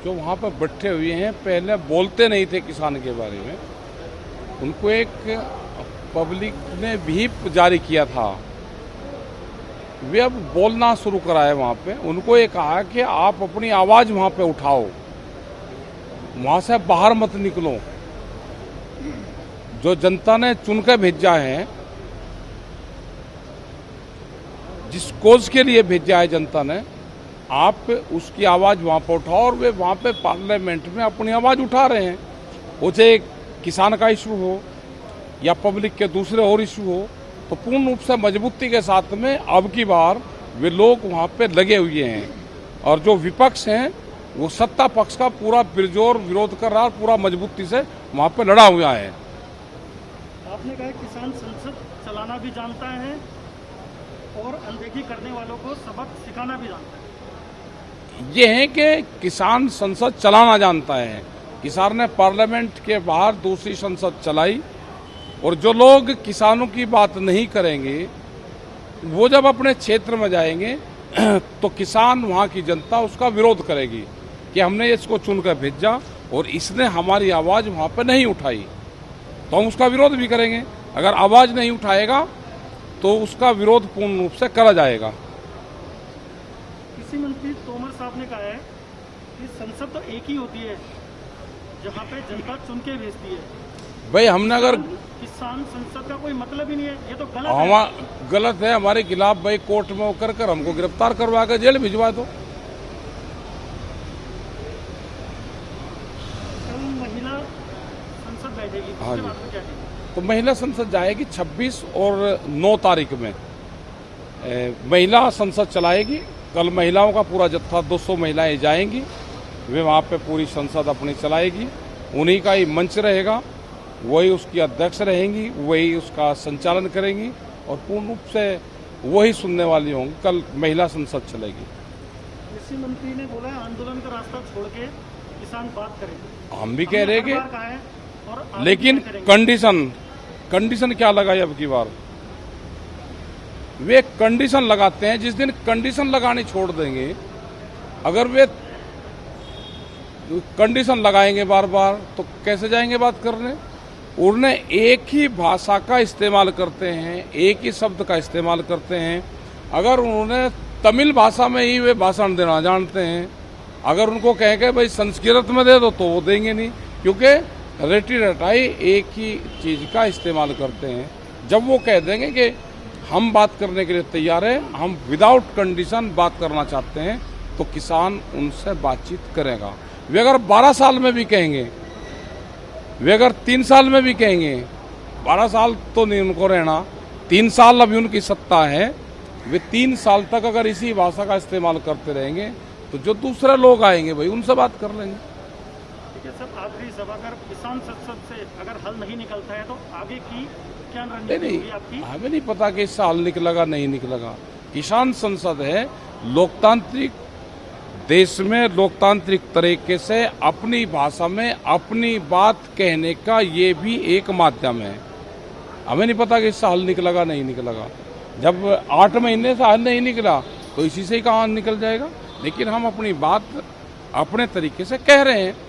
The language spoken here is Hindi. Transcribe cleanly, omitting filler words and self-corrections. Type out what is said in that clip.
जो वहाँ पर बैठे हुए हैं, पहले बोलते नहीं थे किसान के बारे में, उनको एक पब्लिक ने भी जारी किया था, वे अब बोलना शुरू कराए वहाँ पे। उनको ये कहा कि आप अपनी आवाज़ वहाँ पे उठाओ, वहाँ से बाहर मत निकलो। जो जनता ने चुन के भेजा है, जिस कोज के लिए भेजा है जनता ने, आप उसकी आवाज़ वहाँ पर उठाओ। और वे वहाँ पे पार्लियामेंट में अपनी आवाज़ उठा रहे हैं, वो चाहे किसान का इशू हो या पब्लिक के दूसरे और इशू हो, तो पूर्ण रूप से मजबूती के साथ में अब की बार वे लोग वहाँ पे लगे हुए हैं। और जो विपक्ष हैं वो सत्ता पक्ष का पूरा बिरजोर विरोध कर रहा है, पूरा मजबूती से वहाँ पे लड़ा हुआ है। आपने कहा किसान संसद चलाना भी जानता है और अनदेखी करने वालों को सबक सिखाना भी जानता है। ये है कि किसान संसद चलाना जानता है। किसान ने पार्लियामेंट के बाहर दूसरी संसद चलाई, और जो लोग किसानों की बात नहीं करेंगे, वो जब अपने क्षेत्र में जाएंगे तो किसान, वहाँ की जनता उसका विरोध करेगी कि हमने इसको चुनकर भेजा और इसने हमारी आवाज़ वहाँ पर नहीं उठाई, तो हम उसका विरोध भी करेंगे। अगर आवाज़ नहीं उठाएगा तो उसका विरोध पूर्ण रूप से करा जाएगा। कृषि मंत्री तोमर साहब ने कहा है कि संसद तो एक ही होती है जहाँ पे जनता चुन के भेजती है। भाई हमने अगर किसान संसद का कोई मतलब ही नहीं है, ये तो गलत है। हमारे खिलाफ भाई कोर्ट में कर हमको गिरफ्तार करवा कर जेल भिजवा दो। कल महिला संसद बैठेगी, हाँ जी, क्या है? तो महिला संसद जाएगी 26 और 9 तारीख में महिला संसद चलाएगी। कल महिलाओं का पूरा जत्था 200 महिलाएं जाएंगी, वे वहाँ पे पूरी संसद अपनी चलाएगी। उन्हीं का ही मंच रहेगा, वही उसकी अध्यक्ष रहेंगी, वही उसका संचालन करेंगी और पूर्ण रूप से वही सुनने वाली होंगी। कल महिला संसद चलेगी। कृषि मंत्री ने बोला है आंदोलन का रास्ता छोड़ के किसान बात करेंगे। हम भी कह रहे हैं कि लेकिन कंडीशन क्या लगाई अब की बार? वे कंडीशन लगाते हैं, जिस दिन कंडीशन लगानी छोड़ देंगे, अगर वे कंडीशन लगाएंगे बार बार, तो कैसे जाएंगे बात करने? उन्हें एक ही भाषा का इस्तेमाल करते हैं, एक ही शब्द का इस्तेमाल करते हैं। अगर उन्होंने तमिल भाषा में ही वे भाषण देना जानते हैं, अगर उनको कहेंगे भाई संस्कृत में दे दो, तो वो देंगे नहीं, क्योंकि रेटी रटाई एक ही चीज़ का इस्तेमाल करते हैं। जब वो कह देंगे कि हम बात करने के लिए तैयार हैं, हम विदाउट कंडीशन बात करना चाहते हैं, तो किसान उनसे बातचीत करेगा। वे अगर 12 साल में भी कहेंगे, वे अगर 3 साल में भी कहेंगे, 12 साल तो नहीं उनको रहना, 3 साल अभी उनकी सत्ता है, वे 3 साल तक अगर इसी भाषा का इस्तेमाल करते रहेंगे, तो जो दूसरे लोग आएंगे भाई उनसे बात कर लेंगे। ठीक है सर, आखिरी सभा अगर किसान संसद से अगर हल नहीं निकलता है तो आगे की क्या रणनीति होगी आपकी? हमें नहीं पता कि इस साल निकलेगा नहीं निकलेगा। किसान संसद है, लोकतांत्रिक देश में लोकतांत्रिक तरीके से अपनी भाषा में अपनी बात कहने का ये भी एक माध्यम है। हमें नहीं पता कि इससे हल निकलेगा नहीं निकलेगा। जब 8 महीने से हल नहीं निकला तो इसी से ही कहाँ निकल जाएगा। लेकिन हम अपनी बात अपने तरीके से कह रहे हैं।